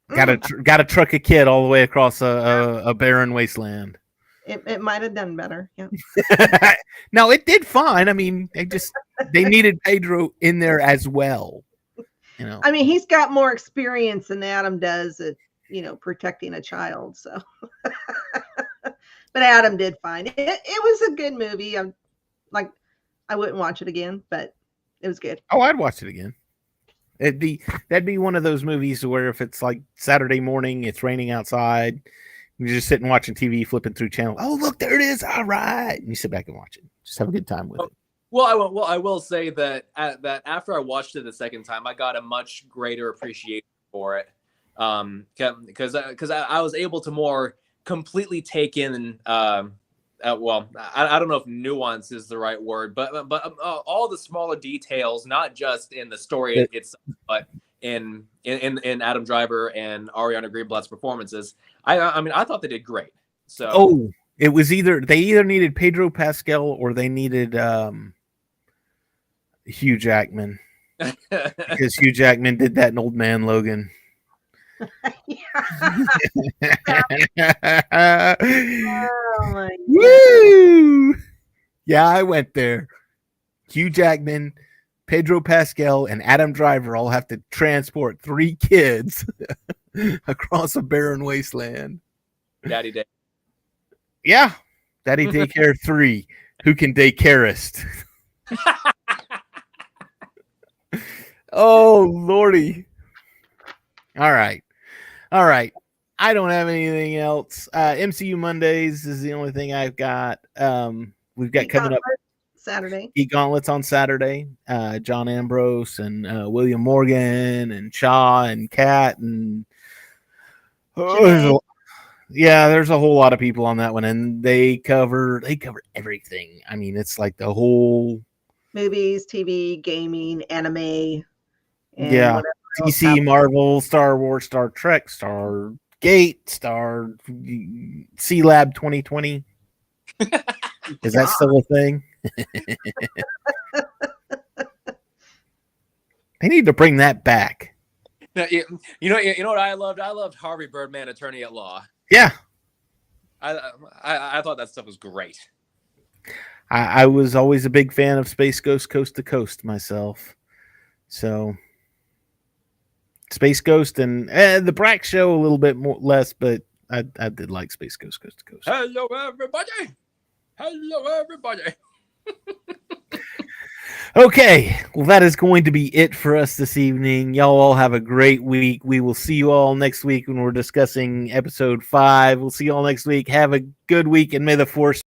Got to truck a kid all the way across a barren wasteland. It might have done better. Yeah. No, it did fine. I mean, they needed Pedro in there as well. You know. I mean, he's got more experience than Adam does at, protecting a child. So, but Adam did fine. It was a good movie. I wouldn't watch it again, but it was good. Oh, I'd watch it again. That'd be one of those movies where if it's like Saturday morning, it's raining outside, you're just sitting watching TV, flipping through channels. Oh, look, there it is. All right, and you sit back and watch it. Just have a good time with it. Well, I will say that that after I watched it the second time, I got a much greater appreciation for it, because I was able to more completely take in. Well, I don't know if nuance is the right word, but all the smaller details, not just in the story itself, but in Adam Driver and Ariana Greenblatt's performances. I mean, I thought they did great. So it was either needed Pedro Pascal or they needed Hugh Jackman, because Hugh Jackman did that in Old Man Logan. Oh my Woo! Yeah, I went there. Hugh Jackman, Pedro Pascal, and Adam Driver all have to transport 3 kids across a barren wasteland. Daddy Day. Yeah, Daddy Daycare 3. Who can daycareist? Oh, Lordy. All right. I don't have anything else. MCU Mondays is the only thing I've got. We've got coming up Saturday. Geek Gauntlets on Saturday. John Ambrose and William Morgan and Shaw and Kat and there's a whole lot of people on that one, and they cover everything. I mean, it's like the whole movies, TV, gaming, anime, and DC, Marvel, Star Wars, Star Trek, Stargate, C Lab 2020. Is that still a thing? They need to bring that back. You know what I loved? I loved Harvey Birdman, Attorney at Law. Yeah, I thought that stuff was great. I was always a big fan of Space Ghost Coast to Coast myself. So Space Ghost and the Brack Show a little bit less, but I did like Space Ghost Coast to Coast. Hello, everybody. Okay, well, that is going to be it for us this evening. Y'all all have a great week. We will see you all next week when we're discussing episode 5. We'll see you all next week. Have a good week, and may the Force